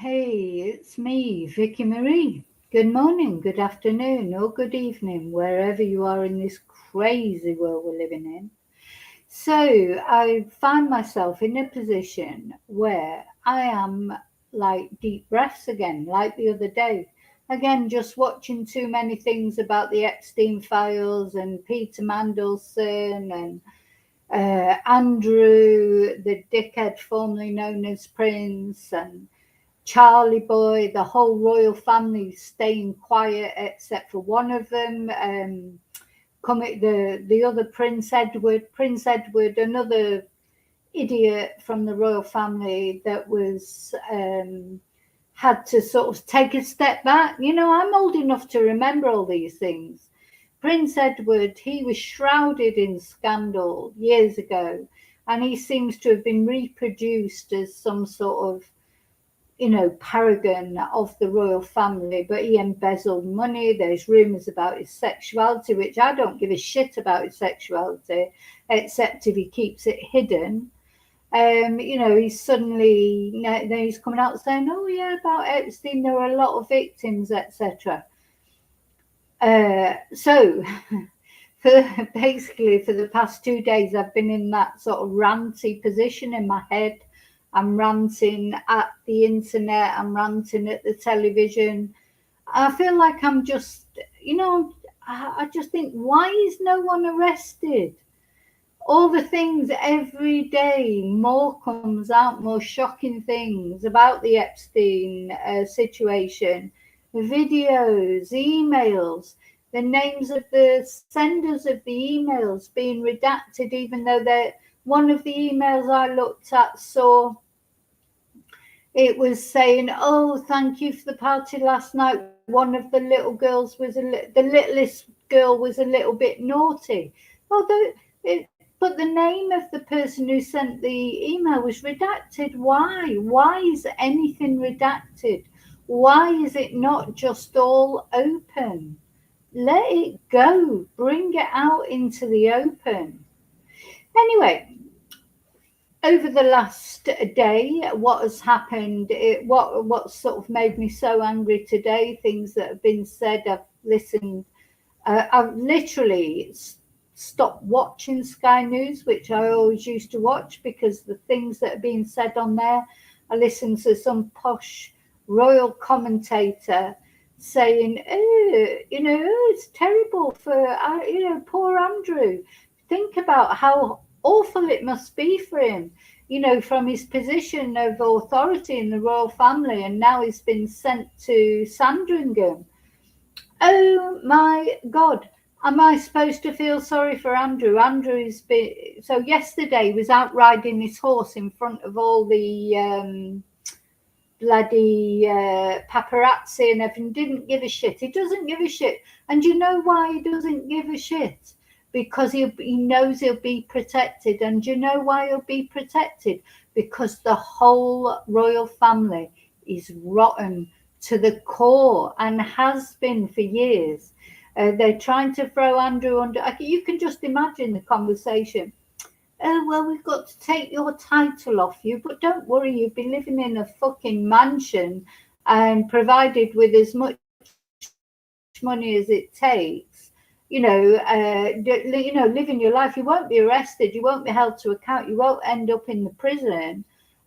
Hey, it's me, Vicky Marie. Good morning, good afternoon, or good evening, wherever you are in this crazy world we're living in. So, I find myself in a position where I am like deep breaths again, like the other day. Again, just watching too many things about the Epstein files and Peter Mandelson and Andrew, the dickhead formerly known as Prince, and Charlie Boy, the whole royal family staying quiet except for one of them. The other Prince Edward, another idiot from the royal family that was had to sort of take a step back. You know, I'm old enough to remember all these things. Prince Edward, he was shrouded in scandal years ago, and he seems to have been reproduced as some sort of paragon of the royal family, but he embezzled money. There's rumours about his sexuality, which I don't give a shit about his sexuality, except if he keeps it hidden. He's suddenly, then he's coming out saying, oh yeah, about Epstein, there were a lot of victims, etc. So basically for the past 2 days, I've been in that sort of ranty position in my head. I'm ranting at the internet, I'm ranting at the television. I feel like I'm just, I just think, why is no one arrested? All the things every day, more comes out, more shocking things about the Epstein situation, videos, emails, the names of the senders of the emails being redacted, even though they're one of the emails I looked at saw it was saying, "Oh, thank you for the party last night. One of the little girls was the littlest girl was a little bit naughty." But the name of the person who sent the email was redacted. Why? Why is anything redacted? Why is it not just all open? Let it go. Bring it out into the open. Anyway, over the last day, what has happened, what sort of made me so angry today, things that have been said, I've literally stopped watching Sky News, which I always used to watch, because the things that are being said on there, I listened to some posh royal commentator saying, it's terrible for, poor Andrew. Think about how awful it must be for him, from his position of authority in the royal family, and now he's been sent to Sandringham. Oh my God. Am I supposed to feel sorry for Andrew? Andrew's been, so yesterday he was out riding his horse in front of all the bloody paparazzi and everything. Didn't give a shit. He doesn't give a shit. And you know why he doesn't give a shit? Because he knows he'll be protected. And you know why he'll be protected? Because the whole royal family is rotten to the core and has been for years. They're trying to throw Andrew under. You can just imagine the conversation. Oh, well, we've got to take your title off you, but don't worry, you've been living in a fucking mansion and provided with as much money as it takes. Living your life. You won't be arrested. You won't be held to account. You won't end up in the prison,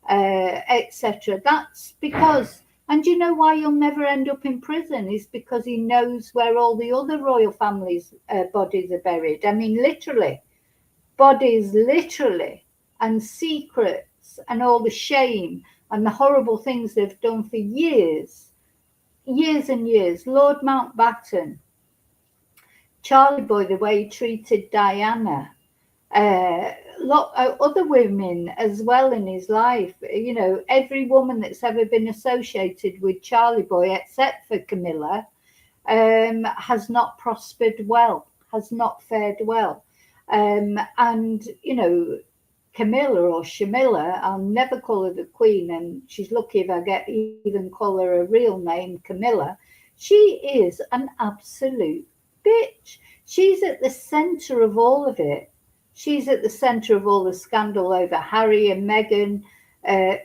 etc. That's because. And you know why you'll never end up in prison is because he knows where all the other royal families' bodies are buried. I mean, literally, bodies, literally, and secrets, and all the shame and the horrible things they've done for years and years. Lord Mountbatten, Charlie Boy, the way he treated Diana, other women as well in his life. Every woman that's ever been associated with Charlie Boy, except for Camilla, has not prospered well, has not fared well. And Camilla or Shamilla, I'll never call her the Queen, and she's lucky if I get even call her a real name, Camilla. She is an absolute bitch. She's at the centre of all of it. She's at the centre of all the scandal over Harry and Meghan.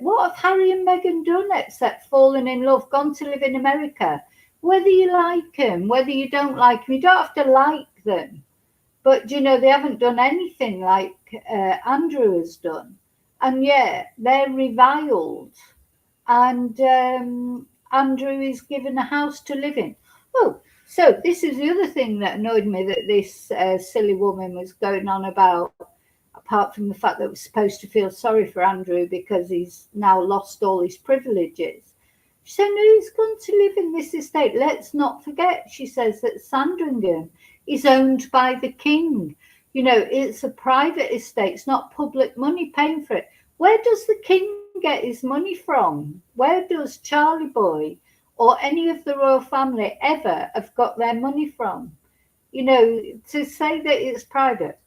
What have Harry and Meghan done except fallen in love, gone to live in America? Whether you like them, whether you don't like them, you don't have to like them. But, you know, they haven't done anything like Andrew has done. And yet they're reviled. And Andrew is given a house to live in. Oh, so this is the other thing that annoyed me, that this silly woman was going on about, apart from the fact that we're supposed to feel sorry for Andrew because he's now lost all his privileges. She said, no, he's gone to live in this estate. Let's not forget, she says, that Sandringham is owned by the king. You know, it's a private estate. It's not public money paying for it. Where does the king get his money from? Where does Charlie Boy or any of the royal family ever have got their money from? You know, to say that it's private.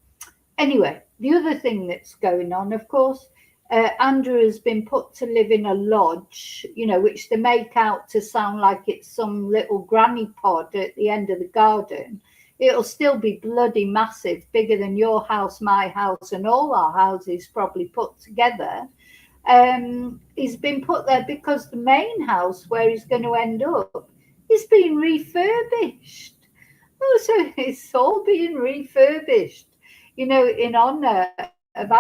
Anyway, the other thing that's going on, of course, Andrew has been put to live in a lodge, you know, which they make out to sound like it's some little granny pod at the end of the garden. It'll still be bloody massive, bigger than your house, my house, and all our houses probably put together. He's been put there because the main house where he's going to end up is being refurbished. Oh, so it's all being refurbished, you know, in honour of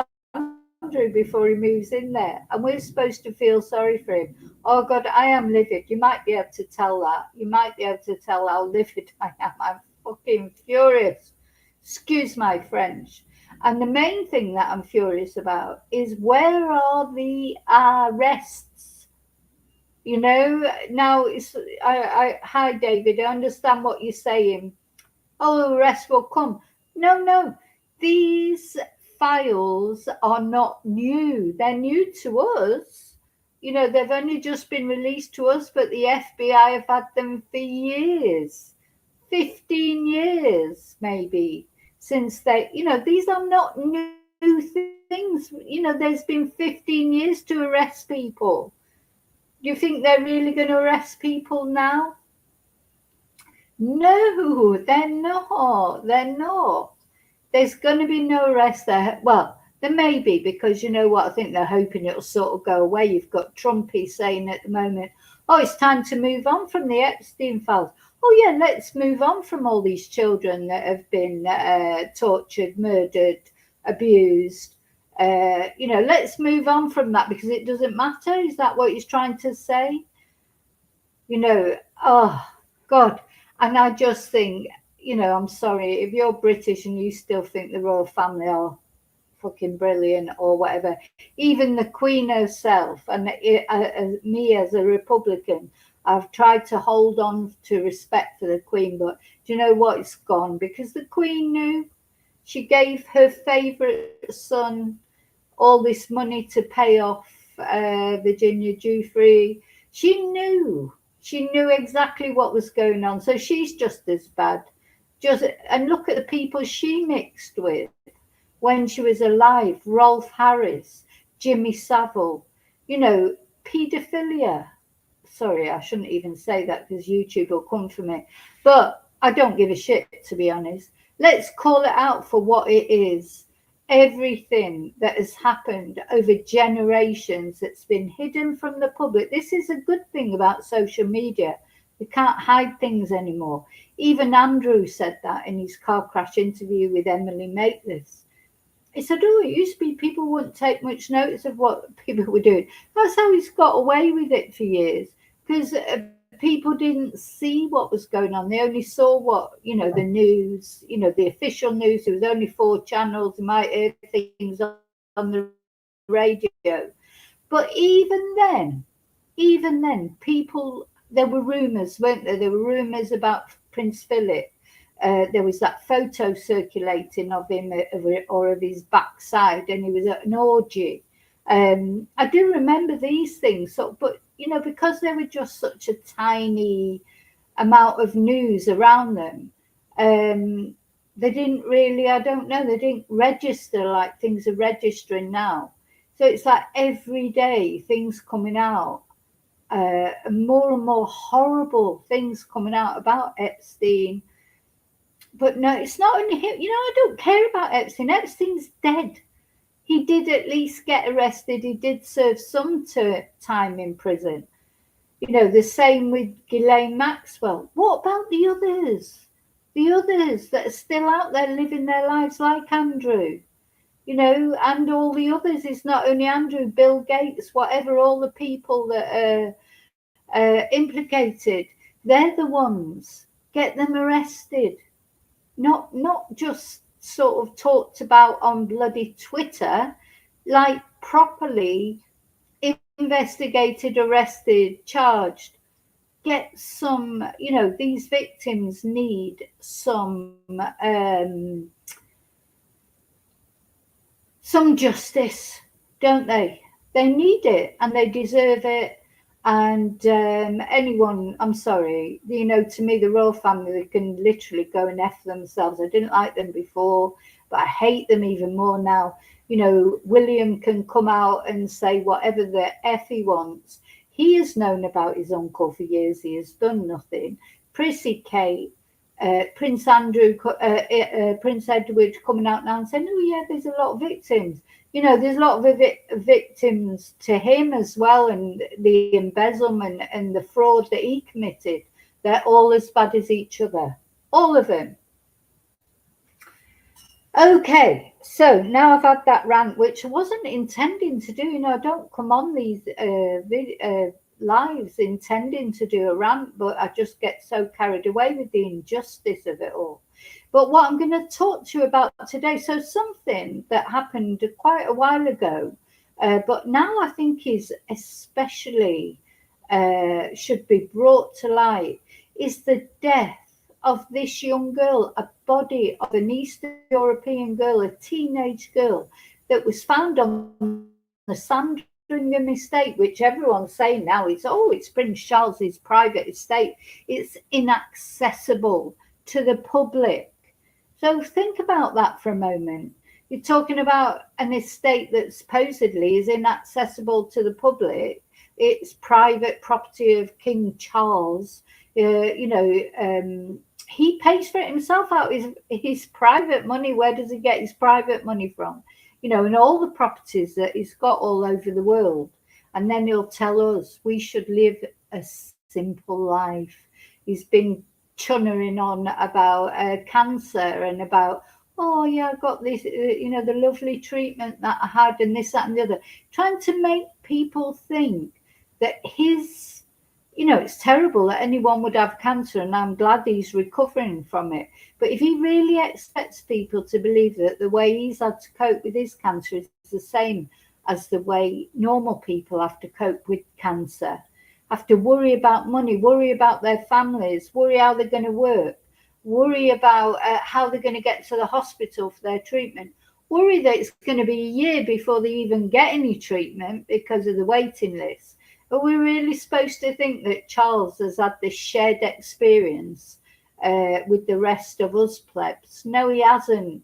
Andrew before he moves in there. And we're supposed to feel sorry for him. Oh, God, I am livid. You might be able to tell that. You might be able to tell how livid I am. I'm fucking furious. Excuse my French. And the main thing that I'm furious about is, where are the arrests? You know, now hi, David, I understand what you're saying. Oh, the rest will come. No, these files are not new. They're new to us. You know, they've only just been released to us, but the FBI have had them for years, 15 years maybe, since they, you know, these are not new things. You know, there's been 15 years to arrest people. Do you think they're really going to arrest people now? No, they're not. They're not. There's going to be no arrest there. Well, there may be, because you know what? I think they're hoping it'll sort of go away. You've got Trumpy saying at the moment, oh, it's time to move on from the Epstein files. Oh, yeah, let's move on from all these children that have been tortured, murdered, abused. You know, let's move on from that because it doesn't matter. Is that what he's trying to say? You know, oh, God. And I just think, you know, I'm sorry, if you're British and you still think the royal family are fucking brilliant or whatever, even the Queen herself, and me as a Republican, I've tried to hold on to respect for the Queen, but do you know what? It's gone, because the Queen knew. She gave her favourite son all this money to pay off Virginia Giuffre. She knew exactly what was going on. So she's just as bad. And look at the people she mixed with when she was alive. Rolf Harris, Jimmy Savile, you know, paedophilia. Sorry, I shouldn't even say that because YouTube will come for me. But I don't give a shit, to be honest. Let's call it out for what it is. Everything that has happened over generations that's been hidden from the public. This is a good thing about social media. You can't hide things anymore. Even Andrew said that in his car crash interview with Emily Maitlis. He said, oh, it used to be people wouldn't take much notice of what people were doing. That's how he's got away with it for years, because people didn't see what was going on. They only saw what, you know, the news, you know, the official news. There was only 4 channels. You might hear things on the radio. But even then, people, there were rumours, weren't there? There were rumours about Prince Philip. There was that photo circulating of him or of his backside, and he was at an orgy. I do remember these things, but you know, because they were just such a tiny amount of news around them, they didn't really, I don't know, they didn't register like things are registering now. So it's like every day things coming out, more and more horrible things coming out about Epstein. But no, it's not only him. You know, I don't care about Epstein. Epstein's dead. He did at least get arrested. He did serve some time in prison. You know, the same with Ghislaine Maxwell. What about the others? The others that are still out there living their lives like Andrew, you know, and all the others. It's not only Andrew, Bill Gates, whatever, all the people that are implicated. They're the ones. Get them arrested. Not just sort of talked about on bloody Twitter, like properly investigated, arrested, charged. Get some, you know, these victims need some justice, don't they? They need it and they deserve it. And anyone, I'm sorry, you know, to me, the royal family, they can literally go and F themselves. I didn't like them before, but I hate them even more now. You know, William can come out and say whatever the F he wants. He has known about his uncle for years. He has done nothing. Prissy Kate, Prince Andrew, Prince Edward coming out now and saying, oh yeah, there's a lot of victims. You know, there's a lot of victims to him as well, and the embezzlement and the fraud that he committed. They're all as bad as each other, all of them. Okay, so now I've had that rant, which I wasn't intending to do. You know, I don't come on these lives intending to do a rant, but I just get so carried away with the injustice of it all. But what I'm going to talk to you about today, so something that happened quite a while ago, but now I think is especially should be brought to light, is the death of this young girl, a body of an Eastern European girl, a teenage girl, that was found on the Sandringham Estate, which everyone's saying now is, oh, it's Prince Charles's private estate. It's inaccessible to the public. So think about that for a moment. You're talking about an estate that supposedly is inaccessible to the public. It's private property of King Charles. You know, he pays for it himself out his private money. Where does he get his private money from? You know, and all the properties that he's got all over the world. And then he'll tell us we should live a simple life. He's been chunnering on about cancer and about, oh yeah, I got this, you know, the lovely treatment that I had and this, that and the other. Trying to make people think that his, you know, it's terrible that anyone would have cancer, and I'm glad he's recovering from it. But if he really expects people to believe that the way he's had to cope with his cancer is the same as the way normal people have to cope with cancer, have to worry about money, worry about their families, worry how they're going to work, worry about how they're going to get to the hospital for their treatment, worry that it's going to be a year before they even get any treatment because of the waiting list. Are we really supposed to think that Charles has had this shared experience with the rest of us plebs? No, he hasn't.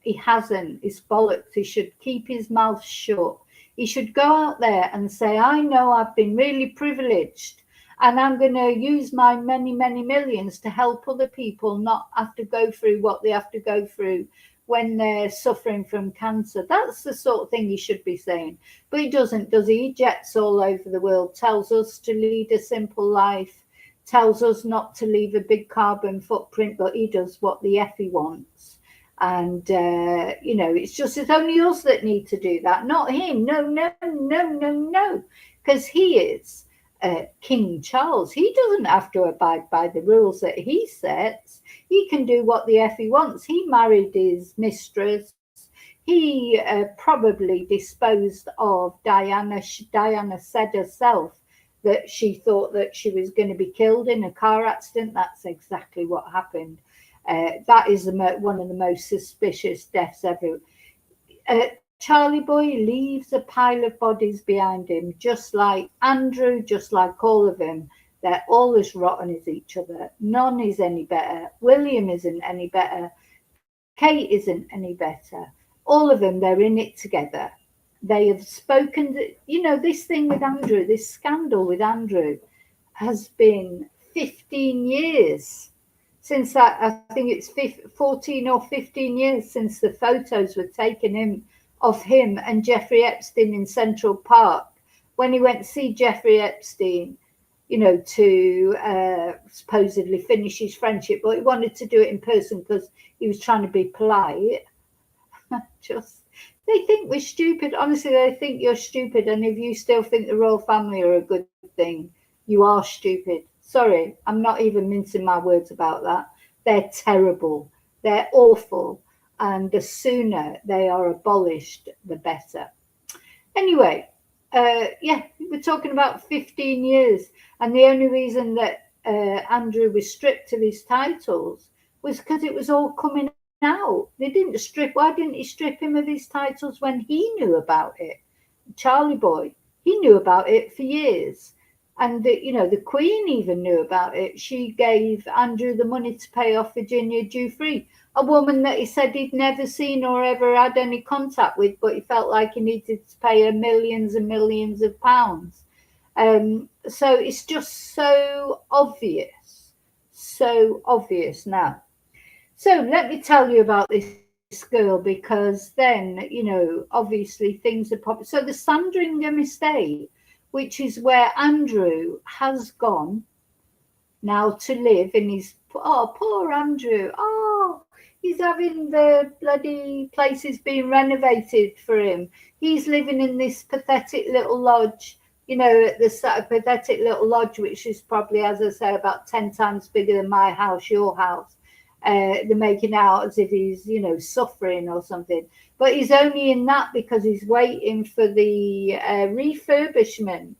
He hasn't. It's bollocks. He should keep his mouth shut. He should go out there and say, I know I've been really privileged and I'm going to use my many, many millions to help other people not have to go through what they have to go through when they're suffering from cancer. That's the sort of thing he should be saying. But he doesn't, does he? He jets all over the world, tells us to lead a simple life, tells us not to leave a big carbon footprint, but he does what the F he wants. And, you know, it's only us that need to do that, not him. No. Because he is King Charles. He doesn't have to abide by the rules that he sets. He can do what the F he wants. He married his mistress. He probably disposed of Diana. Diana said herself that she thought that she was going to be killed in a car accident. That's exactly what happened. That is one of the most suspicious deaths ever. Charlie Boy leaves a pile of bodies behind him, just like Andrew, just like all of them. They're all as rotten as each other. None is any better. William isn't any better. Kate isn't any better. All of them, they're in it together. They have spoken, you know, this thing with Andrew, this scandal with Andrew has been 15 years. Since I think it's 14 or 15 years since the photos were taken him of him and Jeffrey Epstein in Central Park when he went to see Jeffrey Epstein, to supposedly finish his friendship, but he wanted to do it in person because he was trying to be polite. They think we're stupid. Honestly, they think you're stupid. And if you still think the royal family are a good thing, you are stupid. Sorry, I'm not even mincing my words about that. They're terrible. They're awful. And the sooner they are abolished, the better. Anyway, we're talking about 15 years. And the only reason that Andrew was stripped of his titles was because it was all coming out. Why didn't he strip him of his titles when he knew about it? Charlie boy, he knew about it for years. And the Queen even knew about it. She gave Andrew the money to pay off Virginia Giuffre, a woman that he said he'd never seen or ever had any contact with, but he felt like he needed to pay her millions and millions of pounds. So it's just so obvious now. So let me tell you about this girl, because then, obviously things are popping. So the Sandringham Estate, which is where Andrew has gone now to live in his, poor Andrew. He's having the bloody places being renovated for him. He's living in this pathetic little lodge, the pathetic little lodge, which is probably, as I say, about 10 times bigger than my house, your house. They're making out as if he's, suffering or something. But he's only in that because he's waiting for the refurbishment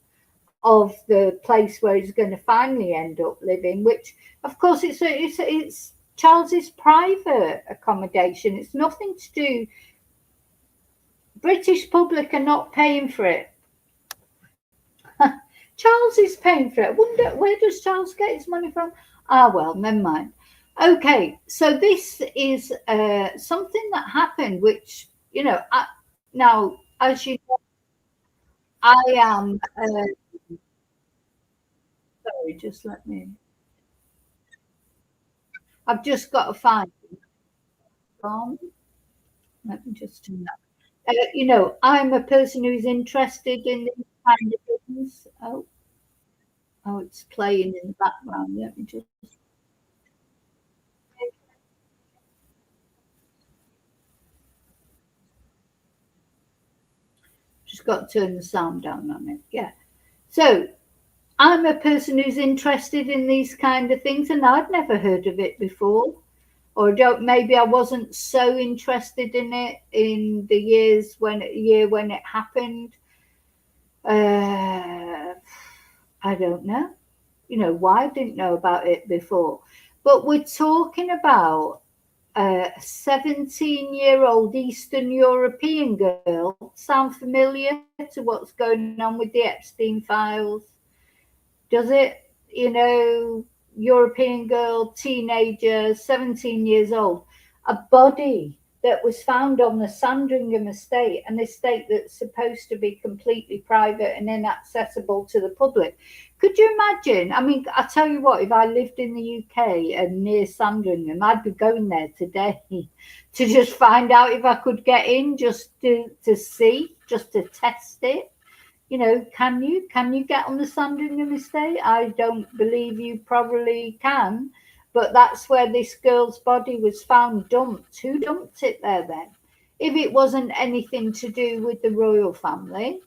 of the place where he's going to finally end up living, which, of course, it's Charles's private accommodation. It's nothing to do. British public are not paying for it. Charles is paying for it. I wonder, where does Charles get his money from? Well, never mind. Okay, so this is something that happened, which, now, as you know, I am, sorry, just let me, I've just got to find, let me just turn that. I'm a person who's interested in these kind of things. Oh, it's playing in the background. Let me just got to turn the sound down on it. Yeah. So I'm a person who's interested in these kind of things, and I'd never heard of it before. Or maybe I wasn't so interested in it in the year when it happened. I don't know. Why I didn't know about it before. But we're talking about a 17-year-old Eastern European girl. Sound familiar to what's going on with the Epstein files? Does it? European girl, teenager, 17 years old, a body that was found on the Sandringham Estate, an estate that's supposed to be completely private and inaccessible to the public. Could you imagine? I mean, I tell you what, if I lived in the UK and near Sandringham, I'd be going there today to just find out if I could get in, just to see, just to test it. Can you get on the Sandringham Estate? I don't believe you probably can, but that's where this girl's body was found dumped. Who dumped it there then? If it wasn't anything to do with the royal family,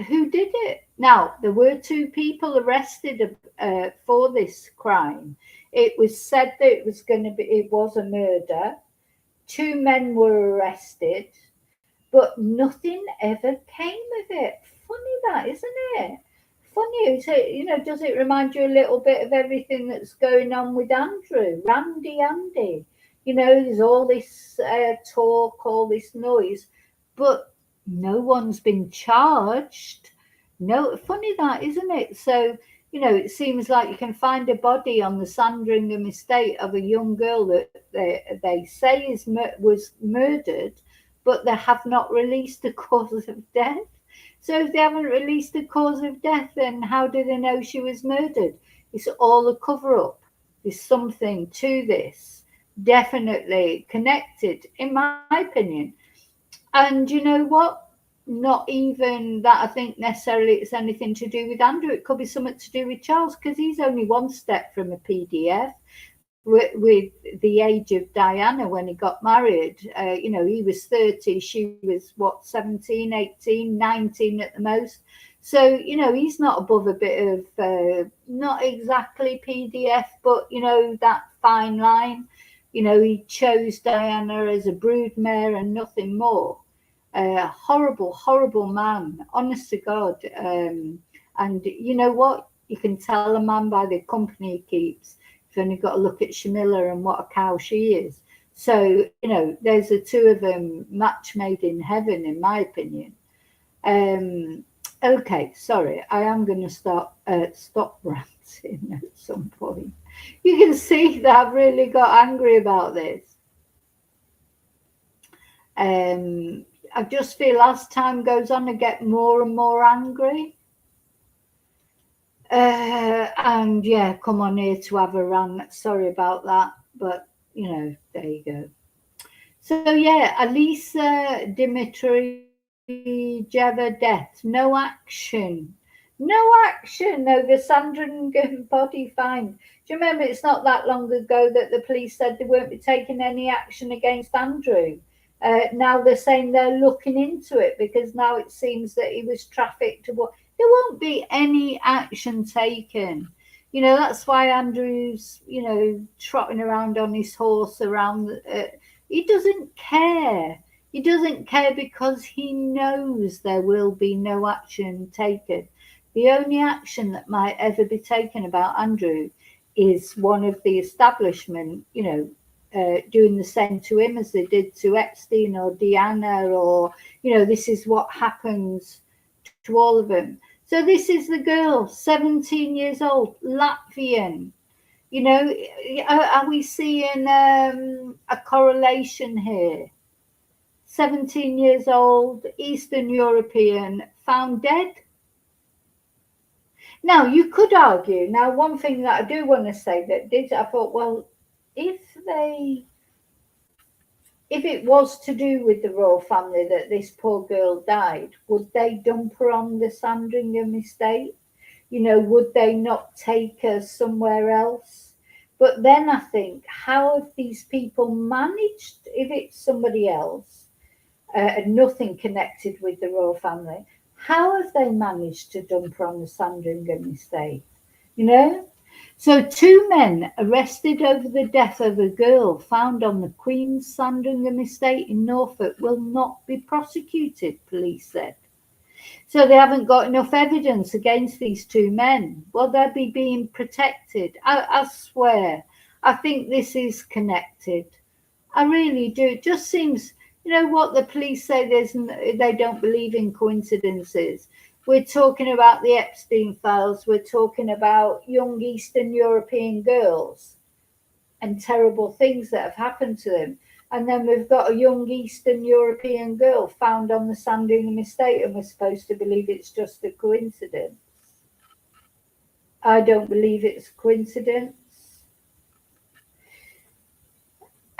who did it? Now, there were 2 people arrested for this crime. It was said that it was a murder. 2 men were arrested, but nothing ever came of it. Funny that, isn't it? Funny. Does it remind you a little bit of everything that's going on with Andrew, Andy? There's all this talk, all this noise, but no one's been charged. No, funny that, isn't it? So, it seems like you can find a body on the Sandringham Estate of a young girl that they say was murdered, but they have not released the cause of death. So if they haven't released the cause of death, then how do they know she was murdered? It's all a cover-up. There's something to this, definitely connected, in my opinion. And you know what? Not even that I think necessarily it's anything to do with Andrew. It could be something to do with Charles, because he's only one step from a PDF with the age of Diana when he got married. You know, he was 30, she was what, 17, 18, 19 at the most. So, you know, he's not above a bit of, not exactly PDF, but, you know, that fine line. You know, he chose Diana as a broodmare and nothing more. Horrible, horrible man, honest to God. And you know what? You can tell a man by the company he keeps. You've only got to look at Shamila and what a cow she is. So, you know, there's the two of them match made in heaven, in my opinion. Okay, sorry, I am going to stop ranting at some point. You can see that I've really got angry about this. I just feel as time goes on, I get more and more angry. And yeah, come on here to have a rant. Sorry about that, but you know, there you go. So yeah, Alisa Dmitrijeva death, no action. No action over Sandringham body find. Do you remember it's not that long ago that the police said they won't be taking any action against Andrew? Now they're saying they're looking into it because now it seems that he was trafficked to what. There won't be any action taken. You know, that's why Andrew's, you know, trotting around on his horse around. He doesn't care. He doesn't care because he knows there will be no action taken. The only action that might ever be taken about Andrew is one of the establishment, you know, doing the same to him as they did to Epstein or Diana, or, you know, this is what happens to all of them. So this is the girl, 17 years old, Latvian. You know, are we seeing a correlation here? 17 years old, Eastern European, found dead. Now, you could argue, now one thing that I do want to say that did, I thought, well, if it was to do with the royal family that this poor girl died, would they dump her on the Sandringham estate? You know, would they not take her somewhere else? But then I think, how have these people managed, if it's somebody else, and nothing connected with the royal family, how have they managed to dump her on the Sandringham estate? You know? So 2 men arrested over the death of a girl found on the Queen's Sandringham estate in Norfolk will not be prosecuted, police said. So they haven't got enough evidence against these 2 men. Well, they'll be being protected. I swear, I think this is connected. I really do. It just seems, you know what, the police say they don't believe in coincidences. We're talking about the Epstein files. We're talking about young Eastern European girls and terrible things that have happened to them. And then we've got a young Eastern European girl found on the Sandringham estate, and we're supposed to believe it's just a coincidence. I don't believe it's a coincidence.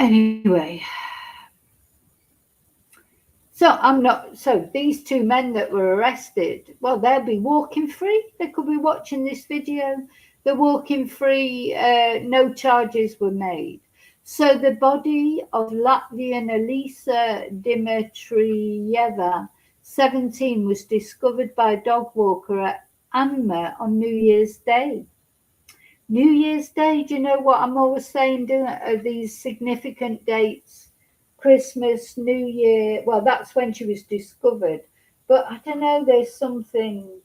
Anyway. So these 2 men that were arrested, well, they'll be walking free. They could be watching this video. They're walking free. No charges were made. So the body of Latvian Alisa Dmitrijeva, 17, was discovered by a dog walker at Anma on New Year's Day. New Year's Day, do you know what I'm always saying? These significant dates. Christmas, New Year, well, that's when she was discovered. But I don't know, there's something,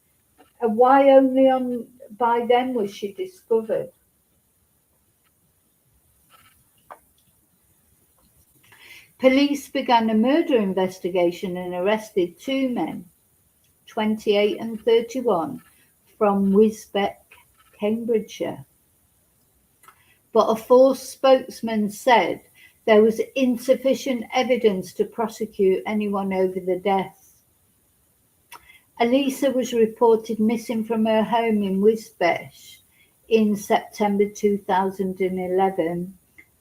why only by then was she discovered? Police began a murder investigation and arrested 2 men, 28 and 31, from Wisbech, Cambridgeshire. But a force spokesman said there was insufficient evidence to prosecute anyone over the death. Alisa was reported missing from her home in Wisbech in September 2011,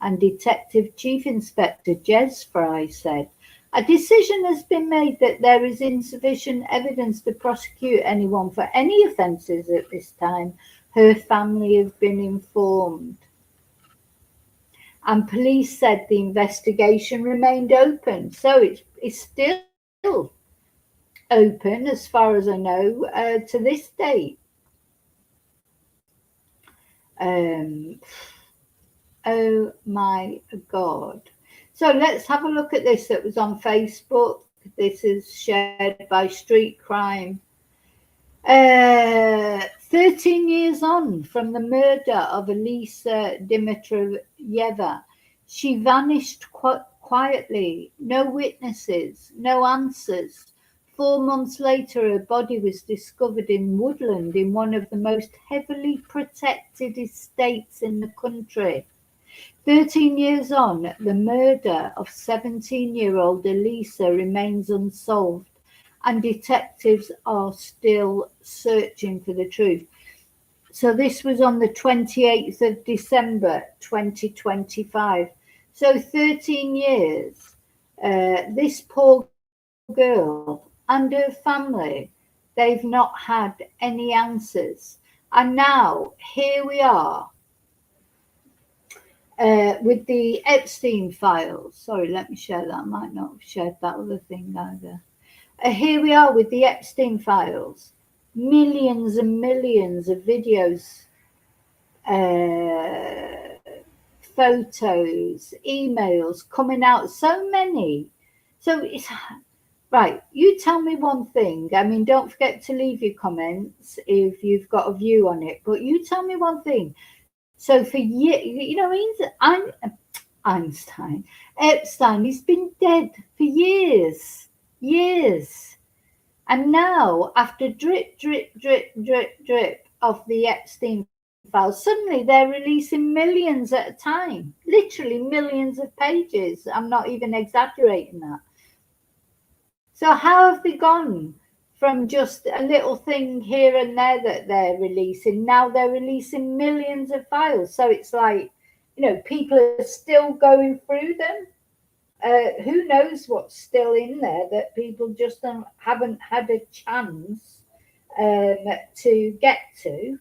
and Detective Chief Inspector Jez Fry said, A decision has been made that there is insufficient evidence to prosecute anyone for any offences at this time. Her family have been informed. And police said the investigation remained open. So it's still open, as far as I know, to this date. Oh my God. So let's have a look at this that was on Facebook. This is shared by Street Crime. 13 years on from the murder of Alisa Dmitrijeva, she vanished quietly. No witnesses, no answers. 4 months later, her body was discovered in woodland in one of the most heavily protected estates in the country. 13 years on, the murder of 17-year-old Alisa remains unsolved, and detectives are still searching for the truth. So this was on the 28th of December 2025. So 13 years. This poor girl and her family, they've not had any answers. And now here we are with the Epstein files. Sorry, let me share that. I might not have shared that other thing either. Here we are with the Epstein files. Millions and millions of videos, photos, emails coming out. So many. So it's right. You tell me one thing. I mean, don't forget to leave your comments if you've got a view on it. But you tell me one thing. So for years, you know, Epstein, he's been dead for years. And now, after drip of the Epstein files, suddenly they're releasing millions at a time, literally millions of pages. I'm not even exaggerating that. So how have they gone from just a little thing here and there that they're releasing? Now they're releasing millions of files. So it's like, you know, people are still going through them. Who knows what's still in there that people just haven't had a chance to get to.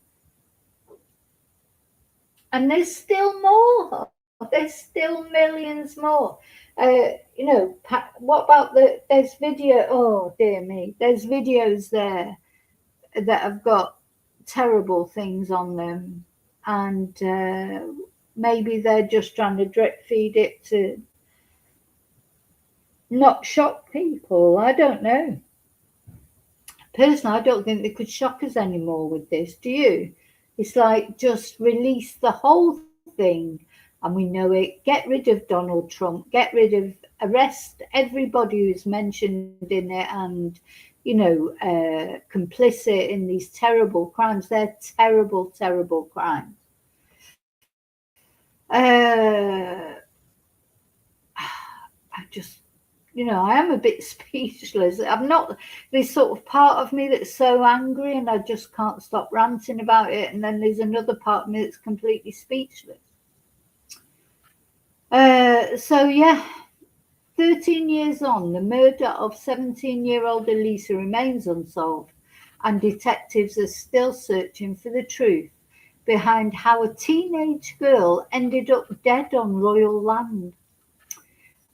And there's still more. There's still millions more. You know, what about there's video, oh dear me, there's videos there that have got terrible things on them. And maybe they're just trying to drip feed it to not shock people. I don't know. Personally, I don't think they could shock us anymore with this. Do you? It's like just release the whole thing and we know it. Get rid of Donald Trump. Get rid of, arrest everybody who's mentioned in it and, you know, complicit in these terrible crimes. They're terrible, terrible crimes. I just, you know, I am a bit speechless. I'm not, there's sort of part of me that's so angry and I just can't stop ranting about it. And then there's another part of me that's completely speechless. So yeah, 13 years on, the murder of 17-year-old Alisa remains unsolved and detectives are still searching for the truth behind how a teenage girl ended up dead on royal land.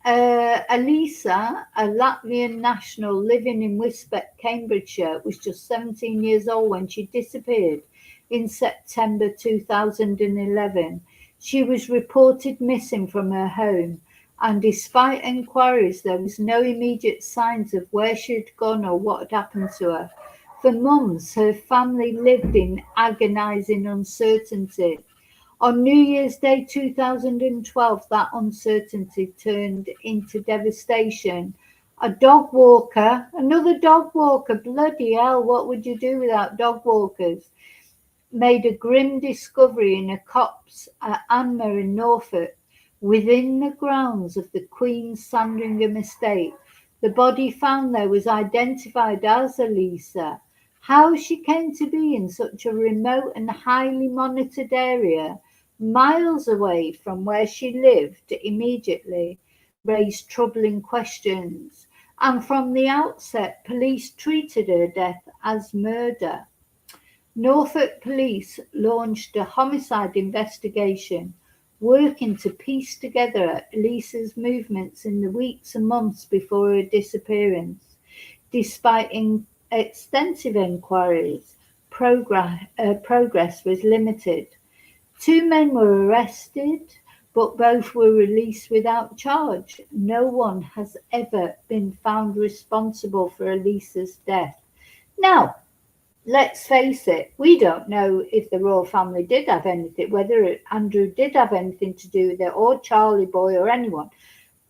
Alisa, a Latvian national living in Wisbech, Cambridgeshire, was just 17 years old when she disappeared in September 2011. She was reported missing from her home, and despite inquiries, there was no immediate signs of where she had gone or what had happened to her. For months, her family lived in agonizing uncertainty. On New Year's Day 2012, that uncertainty turned into devastation. A dog walker, another dog walker, bloody hell, what would you do without dog walkers? Made a grim discovery in a copse at Anmer in Norfolk, within the grounds of the Queen's Sandringham Estate. The body found there was identified as Alisa. How she came to be in such a remote and highly monitored area, miles away from where she lived immediately, raised troubling questions, and from the outset, police treated her death as murder. Norfolk police launched a homicide investigation, working to piece together Alisa's movements in the weeks and months before her disappearance. Despite extensive inquiries, progress was limited. 2 men were arrested, but both were released without charge. No one has ever been found responsible for Alisa's death. Now, let's face it, we don't know if the royal family did have anything, whether Andrew did have anything to do with it, or Charlie Boy, or anyone.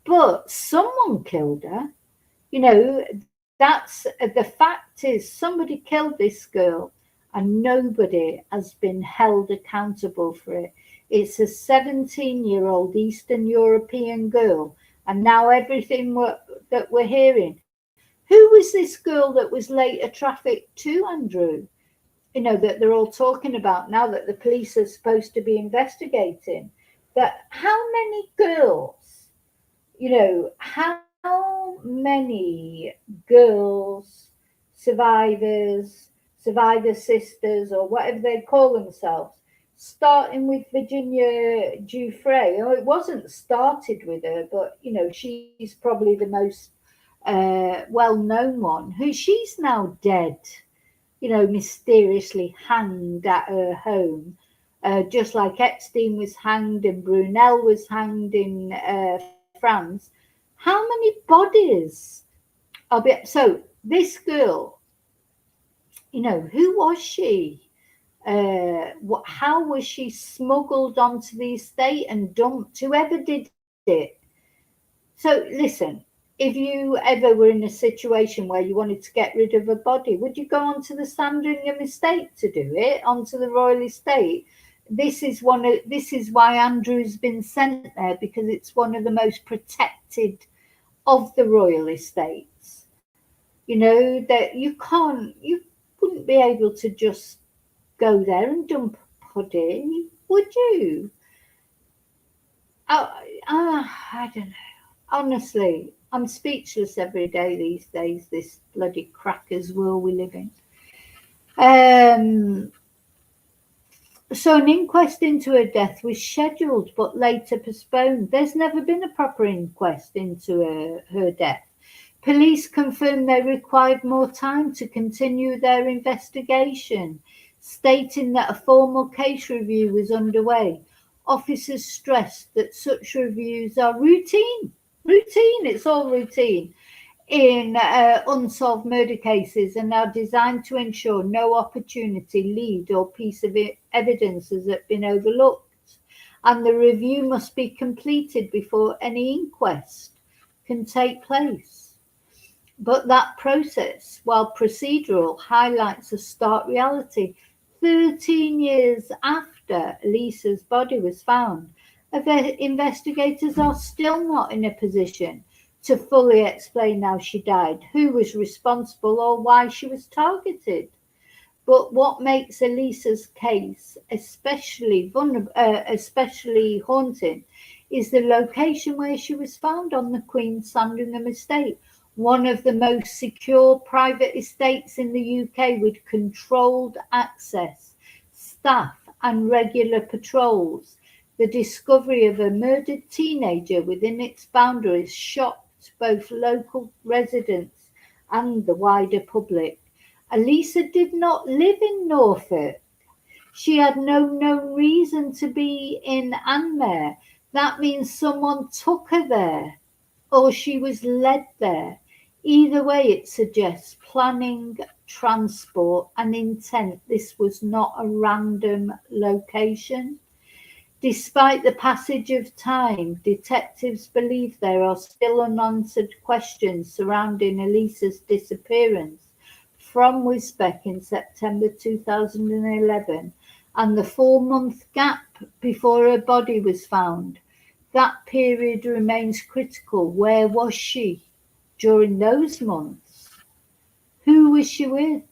But someone killed her. That's the fact is somebody killed this girl, and nobody has been held accountable for it. It's a 17-year-old Eastern European girl, and now everything that we're hearing. Who was this girl that was later trafficked to, Andrew? That they're all talking about now, that the police are supposed to be investigating. That how many girls, how many girls, survivor sisters, or whatever they call themselves, starting with Virginia Giuffre. It wasn't started with her, but she's probably the most well-known one. She's now dead, mysteriously hanged at her home, just like Epstein was hanged and Brunel was hanged in France. How many bodies are so this girl, who was she? How was she smuggled onto the estate and dumped? Whoever did it. So listen, if you ever were in a situation where you wanted to get rid of a body, would you go onto the Sandringham Estate to do it, onto the Royal Estate? This is why Andrew's been sent there, because it's one of the most protected of the Royal Estates. That you wouldn't be able to just go there and dump a body, would you? I don't know. Honestly, I'm speechless every day these days, this bloody crackers world we live in. So an inquest into her death was scheduled but later postponed. There's never been a proper inquest into her death. Police confirmed they required more time to continue their investigation, stating that a formal case review was underway. Officers stressed that such reviews are routine, it's all routine, in unsolved murder cases, and are designed to ensure no opportunity, lead, or piece of evidence has been overlooked, and the review must be completed before any inquest can take place. But that process, while procedural, highlights a stark reality. 13 years after Alisa's body was found, investigators are still not in a position to fully explain how she died, who was responsible, or why she was targeted. But what makes Alisa's case especially haunting is the location where she was found, on the Queen's Sandringham Estate, one of the most secure private estates in the UK, with controlled access, staff, and regular patrols. The discovery of a murdered teenager within its boundaries shocked both local residents and the wider public. Alisa did not live in Norfolk. She had no known reason to be in Anmare. That means someone took her there, or she was led there. Either way, it suggests planning, transport, and intent. This was not a random location. Despite the passage of time, detectives believe there are still unanswered questions surrounding Alisa's disappearance from Wisbech in September 2011 and the 4-month gap before her body was found. That period remains critical. Where was she during those months? Who was she with?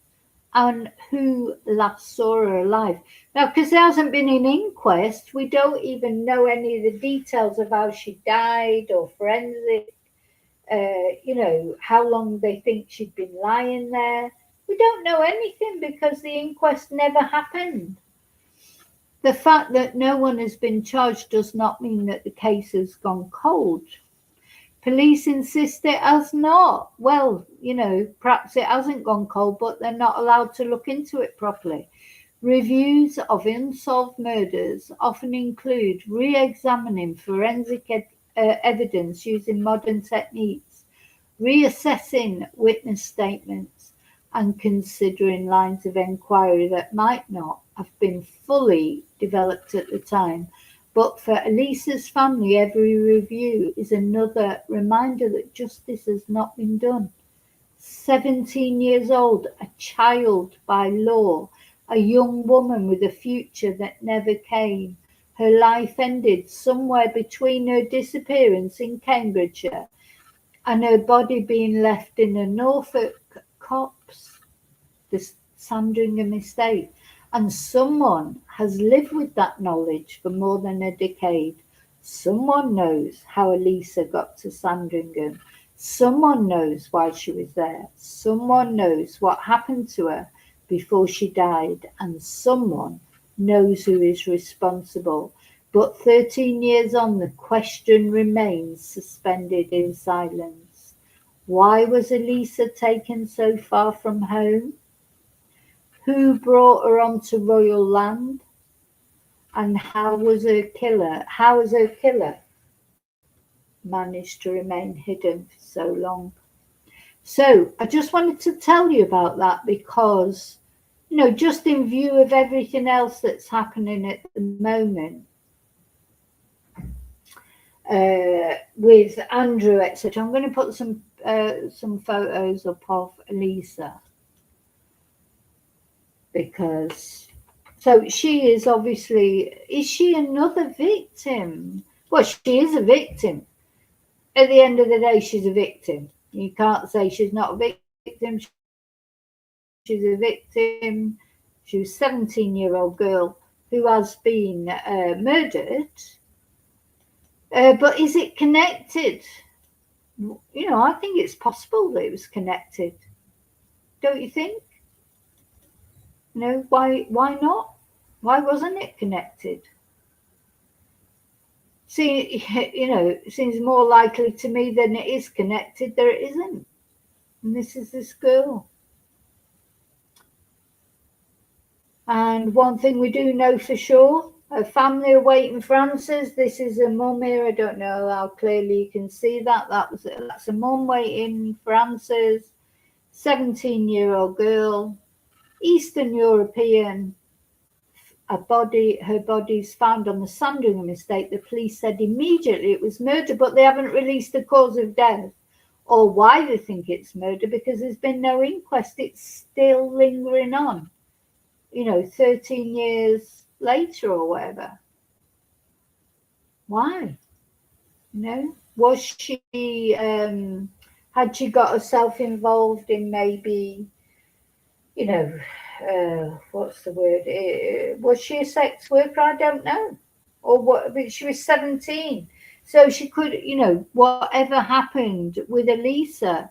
and who last saw her alive. Now, because there hasn't been an inquest, we don't even know any of the details of how she died or forensic, how long they think she'd been lying there. We don't know anything because the inquest never happened. The fact that no one has been charged does not mean that the case has gone cold. Police insist it has not. Well, perhaps it hasn't gone cold, but they're not allowed to look into it properly. Reviews of unsolved murders often include re-examining forensic evidence using modern techniques, reassessing witness statements, and considering lines of inquiry that might not have been fully developed at the time. But for Alisa's family, every review is another reminder that justice has not been done. 17 years old, a child by law, a young woman with a future that never came. Her life ended somewhere between her disappearance in Cambridgeshire and her body being left in a Norfolk copse, the Sandringham Estate. And someone has lived with that knowledge for more than a decade. Someone knows how Alisa got to Sandringham. Someone knows why she was there. Someone knows what happened to her before she died. And someone knows who is responsible. But 13 years on, the question remains suspended in silence. Why was Alisa taken so far from home? Who brought her onto royal land? And how has her killer managed to remain hidden for so long? So I just wanted to tell you about that because, just in view of everything else that's happening at the moment, with Andrew, etc. I'm going to put some photos up of Alisa because she is obviously, is she another victim? Well, she is a victim. At the end of the day, she's a victim. You can't say she's not a victim. She's a victim. She was a 17-year-old girl who has been murdered. But is it connected? I think it's possible that it was connected. Don't you think? Why not? Why wasn't it connected? See, it seems more likely to me than it is connected that it isn't. And this is this girl. And one thing we do know for sure, her family are waiting for answers. This is a mum here. I don't know how clearly you can see that. That's a mum waiting for answers. 17-year-old girl, Eastern European. Her body's found on the Sandringham Estate. The police said immediately it was murder, but they haven't released the cause of death or why they think it's murder because there's been no inquest. It's still lingering on, 13 years later or whatever. Why? Was she, had she got herself involved in maybe, what's the word? Was she a sex worker? I don't know. Or what? But she was 17. So she could, whatever happened with Alisa,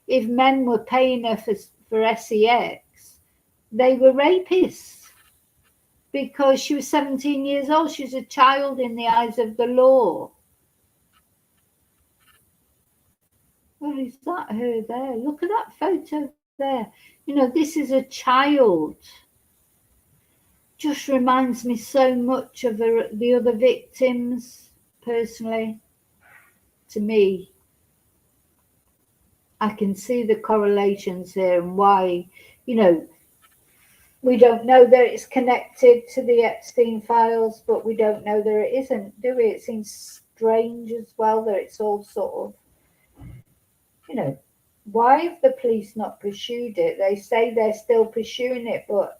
if men were paying her for sex, they were rapists because she was 17 years old. She's a child in the eyes of the law. Well, is that her there? Look at that photo there. This is a child. Just reminds me so much of the other victims, personally. To me, I can see the correlations here and why, we don't know that it's connected to the Epstein files, but we don't know that it isn't, do we? It seems strange as well that it's all sort of, why have the police not pursued it? They say they're still pursuing it, but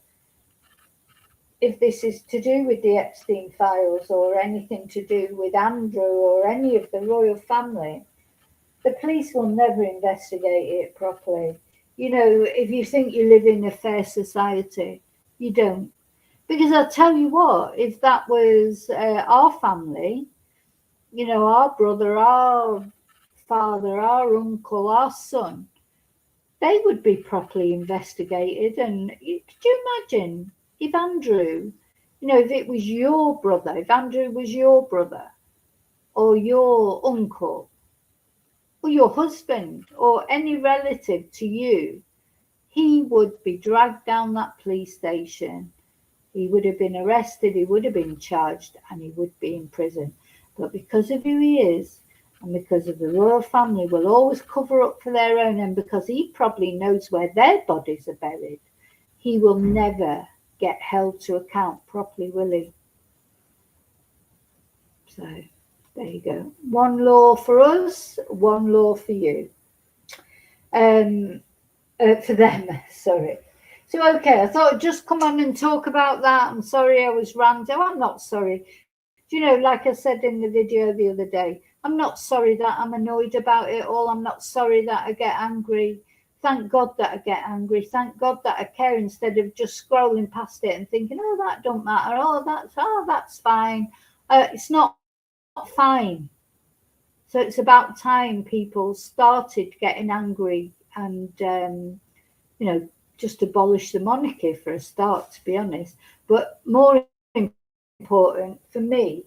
if this is to do with the Epstein files or anything to do with Andrew or any of the royal family, the police will never investigate it properly. You know, if you think you live in a fair society, you don't. Because I'll tell you what, if that was our family, you know, our brother, our father, our uncle, our son, they would be properly investigated. And could you imagine if Andrew, you know, if it was your brother, if Andrew was your brother or your uncle or your husband or any relative to you, he would be dragged down that police station. He would have been arrested, he would have been charged, and he would be in prison. But because of who he is, and because of the royal family will always cover up for their own, and because he probably knows where their bodies are buried, he will never get held to account properly, will he? So there you go. One law for us, one law for you. For them, sorry. So, okay, I thought I'd just come on and talk about that. I'm sorry I was ranting. Oh, I'm not sorry. Do you know, like I said in the video the other day, I'm not sorry that I'm annoyed about it all. I'm not sorry that I get angry. Thank God that I get angry. Thank God that I care, instead of just scrolling past it and thinking, oh, that don't matter. Oh, that's fine. It's not fine. So it's about time people started getting angry and, you know, just abolish the monarchy for a start, to be honest. But more important for me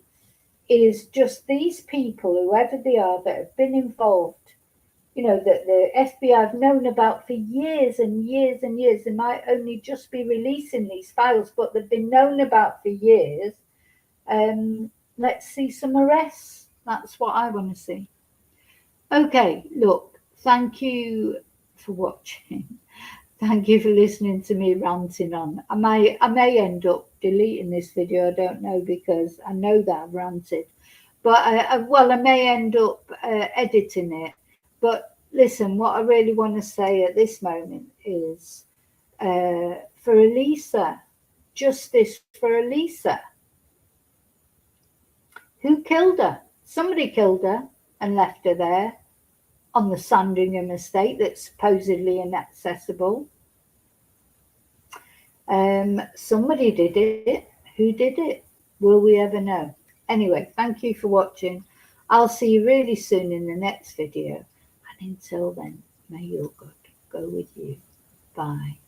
is just these people, whoever they are, that have been involved, you know, that the FBI have known about for years and years and years. They might only just be releasing these files, but they've been known about for years. Let's see some arrests. That's what I want to see. Okay, look, thank you for watching. Thank you for listening to me ranting on. I may end up deleting this video. I don't know, because I know that I've ranted. But I may end up editing it. But listen, what I really want to say at this moment is for Alisa, justice for Alisa. Who killed her? Somebody killed her and left her there on the Sandringham Estate that's supposedly inaccessible. Somebody did it. Who did it? Will we ever know? Anyway, thank you for watching. I'll see you really soon in the next video. And until then, may your God go with you. Bye.